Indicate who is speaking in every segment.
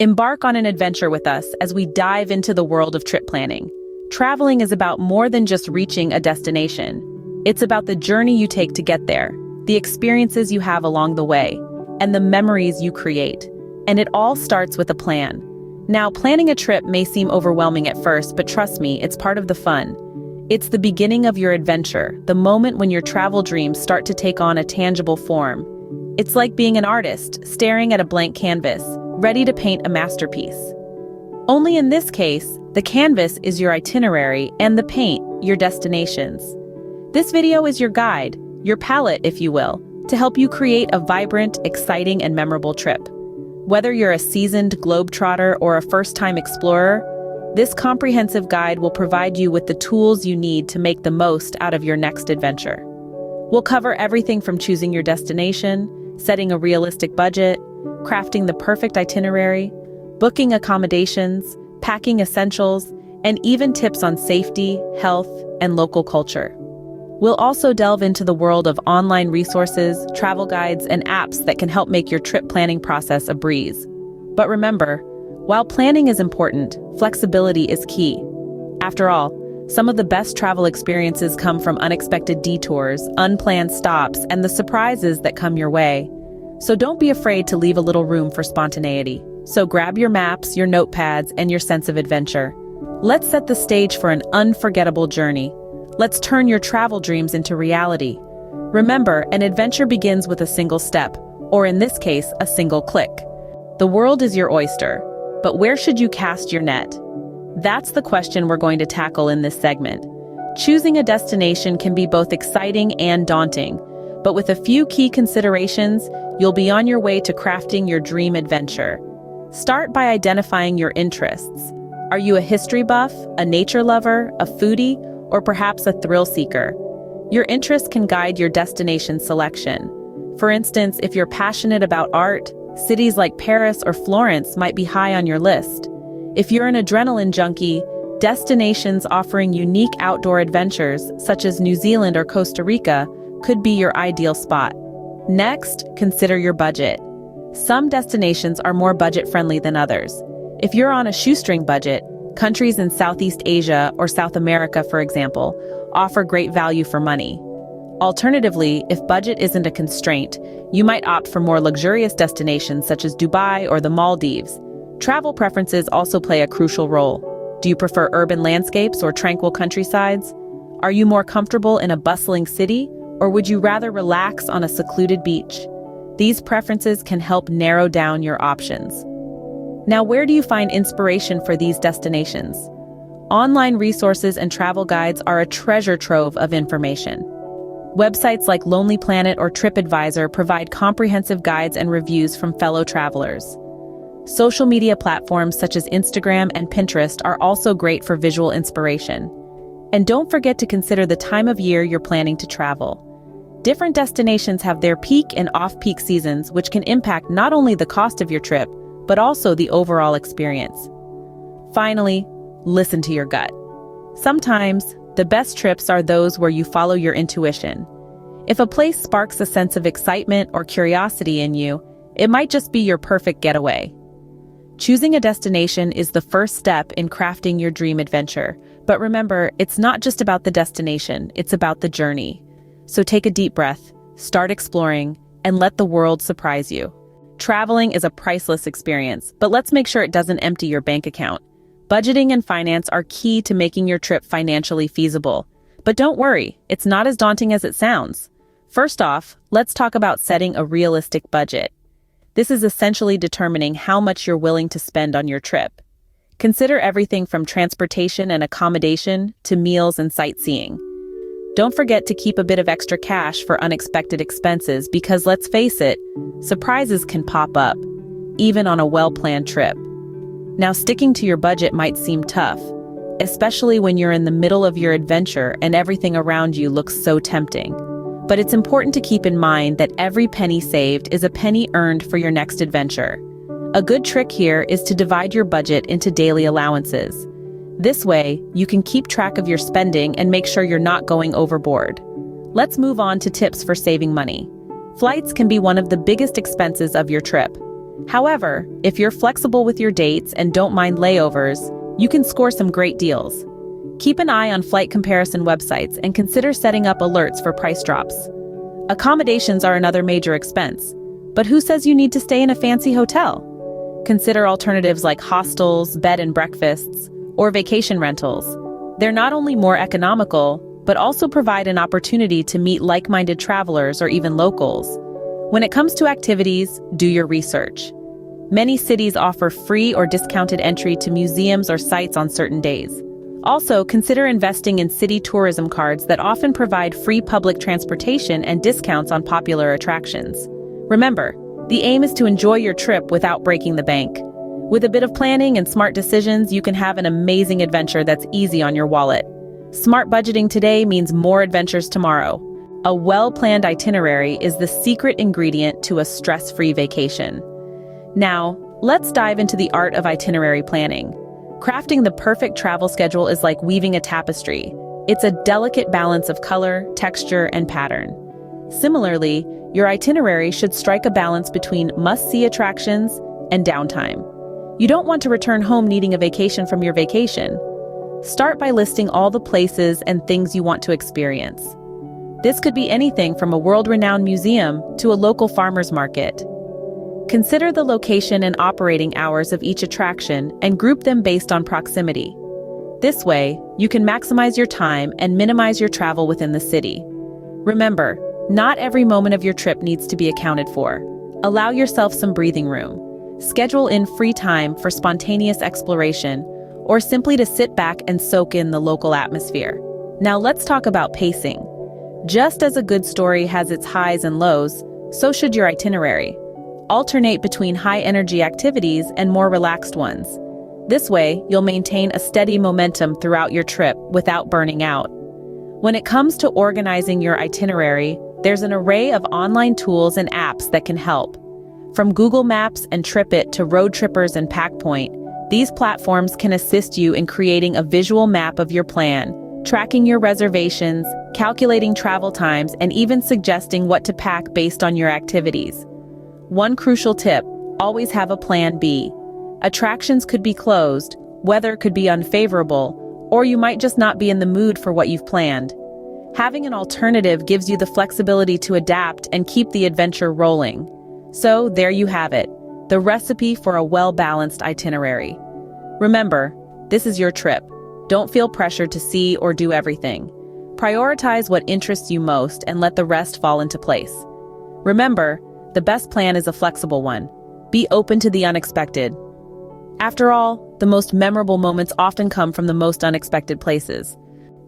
Speaker 1: Embark on an adventure with us as we dive into the world of trip planning. Traveling is about more than just reaching a destination. It's about the journey you take to get there, the experiences you have along the way, and the memories you create. And it all starts with a plan. Now, planning a trip may seem overwhelming at first, but trust me, it's part of the fun. It's the beginning of your adventure, the moment when your travel dreams start to take on a tangible form. It's like being an artist, staring at a blank canvas, ready to paint a masterpiece. Only in this case, the canvas is your itinerary and the paint, your destinations. This video is your guide, your palette, if you will, to help you create a vibrant, exciting, and memorable trip. Whether you're a seasoned globetrotter or a first-time explorer, this comprehensive guide will provide you with the tools you need to make the most out of your next adventure. We'll cover everything from choosing your destination, setting a realistic budget, crafting the perfect itinerary, booking accommodations, packing essentials, and even tips on safety, health, and local culture. We'll also delve into the world of online resources, travel guides, and apps that can help make your trip planning process a breeze. But remember, while planning is important, flexibility is key. After all, some of the best travel experiences come from unexpected detours, unplanned stops, and the surprises that come your way. So don't be afraid to leave a little room for spontaneity. So grab your maps, your notepads, and your sense of adventure. Let's set the stage for an unforgettable journey. Let's turn your travel dreams into reality. Remember, an adventure begins with a single step, or in this case, a single click. The world is your oyster, but where should you cast your net? That's the question we're going to tackle in this segment. Choosing a destination can be both exciting and daunting, but with a few key considerations, you'll be on your way to crafting your dream adventure. Start by identifying your interests. Are you a history buff, a nature lover, a foodie, or perhaps a thrill seeker? Your interests can guide your destination selection. For instance, if you're passionate about art, cities like Paris or Florence might be high on your list. If you're an adrenaline junkie, destinations offering unique outdoor adventures, such as New Zealand or Costa Rica, could be your ideal spot. Next, consider your budget. Some destinations are more budget-friendly than others. If you're on a shoestring budget, countries in Southeast Asia or South America, for example, offer great value for money. Alternatively, if budget isn't a constraint, you might opt for more luxurious destinations such as Dubai or the Maldives. Travel preferences also play a crucial role. Do you prefer urban landscapes or tranquil countrysides? Are you more comfortable in a bustling city, or would you rather relax on a secluded beach? These preferences can help narrow down your options. Now, where do you find inspiration for these destinations? Online resources and travel guides are a treasure trove of information. Websites like Lonely Planet or TripAdvisor provide comprehensive guides and reviews from fellow travelers. Social media platforms such as Instagram and Pinterest are also great for visual inspiration. And don't forget to consider the time of year you're planning to travel. Different destinations have their peak and off-peak seasons, which can impact not only the cost of your trip, but also the overall experience. Finally, listen to your gut. Sometimes, the best trips are those where you follow your intuition. If a place sparks a sense of excitement or curiosity in you, it might just be your perfect getaway. Choosing a destination is the first step in crafting your dream adventure. But remember, it's not just about the destination, it's about the journey. So take a deep breath, start exploring, and let the world surprise you. Traveling is a priceless experience, but let's make sure it doesn't empty your bank account. Budgeting and finance are key to making your trip financially feasible. But don't worry, it's not as daunting as it sounds. First off, let's talk about setting a realistic budget. This is essentially determining how much you're willing to spend on your trip. Consider everything from transportation and accommodation to meals and sightseeing. Don't forget to keep a bit of extra cash for unexpected expenses because, let's face it, surprises can pop up, even on a well-planned trip. Now, sticking to your budget might seem tough, especially when you're in the middle of your adventure and everything around you looks so tempting. But it's important to keep in mind that every penny saved is a penny earned for your next adventure. A good trick here is to divide your budget into daily allowances. This way, you can keep track of your spending and make sure you're not going overboard. Let's move on to tips for saving money. Flights can be one of the biggest expenses of your trip. However, if you're flexible with your dates and don't mind layovers, you can score some great deals. Keep an eye on flight comparison websites and consider setting up alerts for price drops. Accommodations are another major expense, but who says you need to stay in a fancy hotel? Consider alternatives like hostels, bed and breakfasts, or vacation rentals. They're not only more economical, but also provide an opportunity to meet like-minded travelers or even locals. When it comes to activities, do your research. Many cities offer free or discounted entry to museums or sites on certain days. Also, consider investing in city tourism cards that often provide free public transportation and discounts on popular attractions. Remember, the aim is to enjoy your trip without breaking the bank. With a bit of planning and smart decisions, you can have an amazing adventure that's easy on your wallet. Smart budgeting today means more adventures tomorrow. A well-planned itinerary is the secret ingredient to a stress-free vacation. Now, let's dive into the art of itinerary planning. Crafting the perfect travel schedule is like weaving a tapestry. It's a delicate balance of color, texture, and pattern. Similarly, your itinerary should strike a balance between must-see attractions and downtime. You don't want to return home needing a vacation from your vacation. Start by listing all the places and things you want to experience. This could be anything from a world-renowned museum to a local farmer's market. Consider the location and operating hours of each attraction and group them based on proximity. This way, you can maximize your time and minimize your travel within the city. Remember, not every moment of your trip needs to be accounted for. Allow yourself some breathing room. Schedule in free time for spontaneous exploration, or simply to sit back and soak in the local atmosphere. Now let's talk about pacing. Just as a good story has its highs and lows, so should your itinerary. Alternate between high-energy activities and more relaxed ones. This way, you'll maintain a steady momentum throughout your trip without burning out. When it comes to organizing your itinerary, there's an array of online tools and apps that can help. From Google Maps and TripIt to Road Trippers and PackPoint, these platforms can assist you in creating a visual map of your plan, tracking your reservations, calculating travel times, and even suggesting what to pack based on your activities. One crucial tip: always have a plan B. Attractions could be closed, weather could be unfavorable, or you might just not be in the mood for what you've planned. Having an alternative gives you the flexibility to adapt and keep the adventure rolling. So there you have it, the recipe for a well-balanced itinerary. Remember, this is your trip. Don't feel pressured to see or do everything. Prioritize what interests you most and let the rest fall into place. Remember, the best plan is a flexible one. Be open to the unexpected. After all, the most memorable moments often come from the most unexpected places.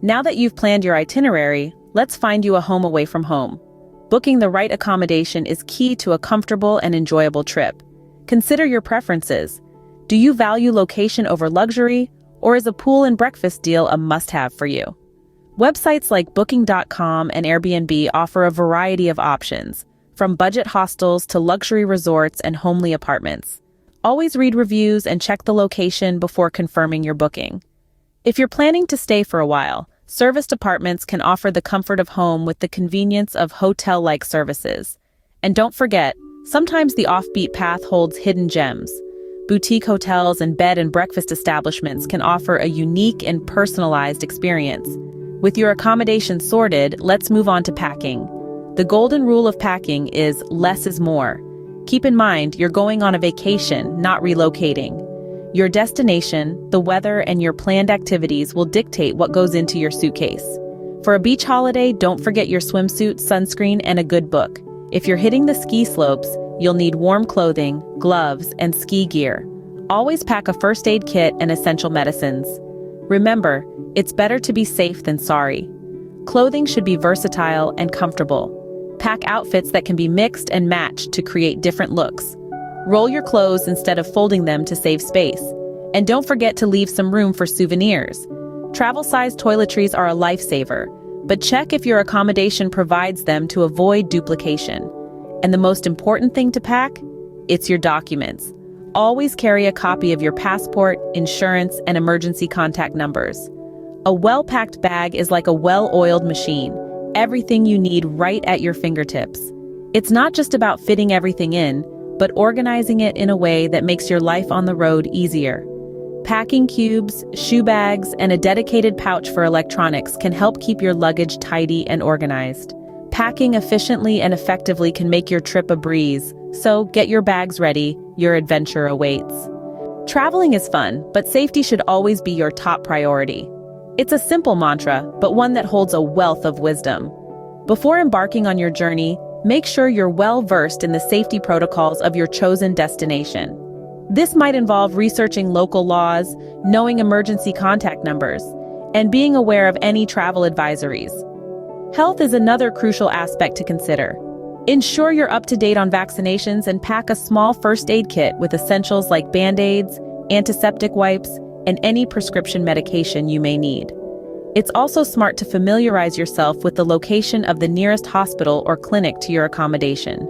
Speaker 1: Now that you've planned your itinerary, let's find you a home away from home. Booking the right accommodation is key to a comfortable and enjoyable trip. Consider your preferences. Do you value location over luxury, or is a pool and breakfast deal a must-have for you? Websites like Booking.com and Airbnb offer a variety of options, from budget hostels to luxury resorts and homely apartments. Always read reviews and check the location before confirming your booking. If you're planning to stay for a while, serviced apartments can offer the comfort of home with the convenience of hotel-like services. And don't forget, sometimes the offbeat path holds hidden gems. Boutique hotels and bed and breakfast establishments can offer a unique and personalized experience. With your accommodation sorted, let's move on to packing. The golden rule of packing is less is more. Keep in mind, you're going on a vacation, not relocating. Your destination, the weather, and your planned activities will dictate what goes into your suitcase. For a beach holiday, don't forget your swimsuit, sunscreen, and a good book. If you're hitting the ski slopes, you'll need warm clothing, gloves, and ski gear. Always pack a first aid kit and essential medicines. Remember, it's better to be safe than sorry. Clothing should be versatile and comfortable. Pack outfits that can be mixed and matched to create different looks. Roll your clothes instead of folding them to save space. And don't forget to leave some room for souvenirs. Travel-sized toiletries are a lifesaver, but check if your accommodation provides them to avoid duplication. And the most important thing to pack? It's your documents. Always carry a copy of your passport, insurance, and emergency contact numbers. A well-packed bag is like a well-oiled machine. Everything you need right at your fingertips. It's not just about fitting everything in, but organizing it in a way that makes your life on the road easier. Packing cubes, shoe bags, and a dedicated pouch for electronics can help keep your luggage tidy and organized. Packing efficiently and effectively can make your trip a breeze, so get your bags ready, your adventure awaits. Traveling is fun, but safety should always be your top priority. It's a simple mantra, but one that holds a wealth of wisdom. Before embarking on your journey, make sure you're well-versed in the safety protocols of your chosen destination. This might involve researching local laws, knowing emergency contact numbers, and being aware of any travel advisories. Health is another crucial aspect to consider. Ensure you're up to date on vaccinations and pack a small first aid kit with essentials like Band-Aids, antiseptic wipes, and any prescription medication you may need. It's also smart to familiarize yourself with the location of the nearest hospital or clinic to your accommodation.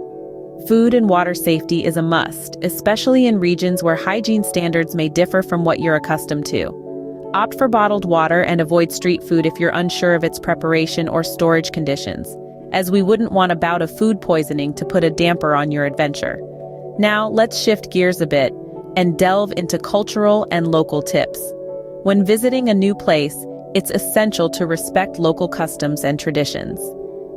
Speaker 1: Food and water safety is a must, especially in regions where hygiene standards may differ from what you're accustomed to. Opt for bottled water and avoid street food if you're unsure of its preparation or storage conditions, as we wouldn't want a bout of food poisoning to put a damper on your adventure. Now, let's shift gears a bit and delve into cultural and local tips. When visiting a new place, it's essential to respect local customs and traditions.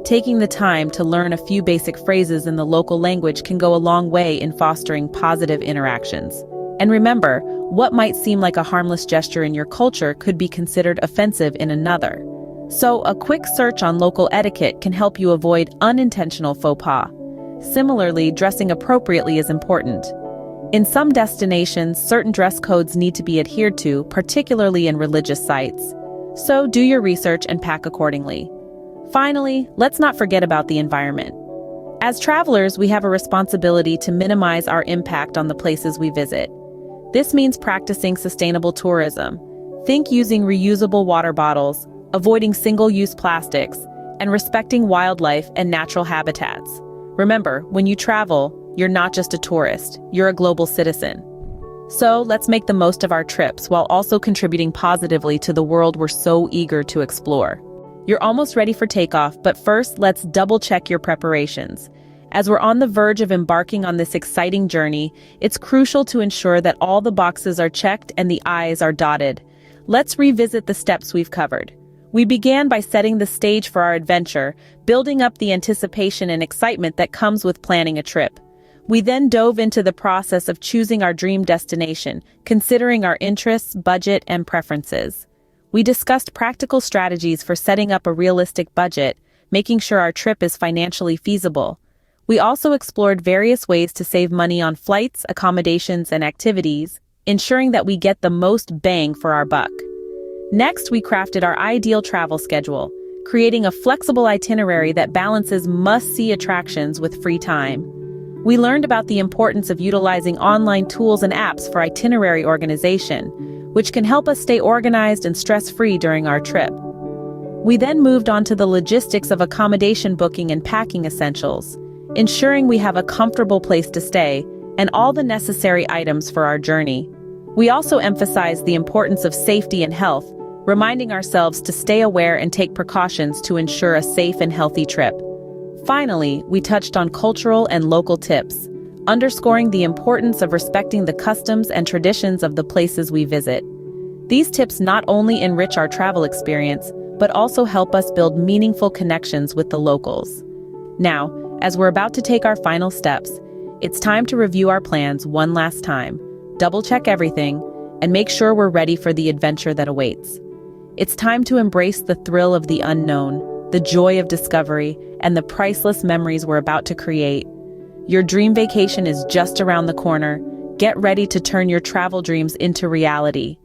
Speaker 1: Taking the time to learn a few basic phrases in the local language can go a long way in fostering positive interactions. And remember, what might seem like a harmless gesture in your culture could be considered offensive in another. So, a quick search on local etiquette can help you avoid unintentional faux pas. Similarly, dressing appropriately is important. In some destinations, certain dress codes need to be adhered to, particularly in religious sites. So, do your research and pack accordingly. Finally, let's not forget about the environment. As travelers, we have a responsibility to minimize our impact on the places we visit. This means practicing sustainable tourism. Think using reusable water bottles, avoiding single-use plastics, and respecting wildlife and natural habitats. Remember, when you travel, you're not just a tourist, you're a global citizen. So let's make the most of our trips while also contributing positively to the world we're so eager to explore. You're almost ready for takeoff, but first, let's double-check your preparations. As we're on the verge of embarking on this exciting journey, it's crucial to ensure that all the boxes are checked and the I's are dotted. Let's revisit the steps we've covered. We began by setting the stage for our adventure, building up the anticipation and excitement that comes with planning a trip. We then dove into the process of choosing our dream destination, considering our interests, budget, and preferences. We discussed practical strategies for setting up a realistic budget, making sure our trip is financially feasible. We also explored various ways to save money on flights, accommodations, and activities, ensuring that we get the most bang for our buck. Next, we crafted our ideal travel schedule, creating a flexible itinerary that balances must-see attractions with free time. We learned about the importance of utilizing online tools and apps for itinerary organization, which can help us stay organized and stress-free during our trip. We then moved on to the logistics of accommodation booking and packing essentials, ensuring we have a comfortable place to stay and all the necessary items for our journey. We also emphasized the importance of safety and health, reminding ourselves to stay aware and take precautions to ensure a safe and healthy trip. Finally, we touched on cultural and local tips, underscoring the importance of respecting the customs and traditions of the places we visit. These tips not only enrich our travel experience, but also help us build meaningful connections with the locals. Now, as we're about to take our final steps, it's time to review our plans one last time, double-check everything, and make sure we're ready for the adventure that awaits. It's time to embrace the thrill of the unknown, the joy of discovery, and the priceless memories we're about to create. Your dream vacation is just around the corner. Get ready to turn your travel dreams into reality.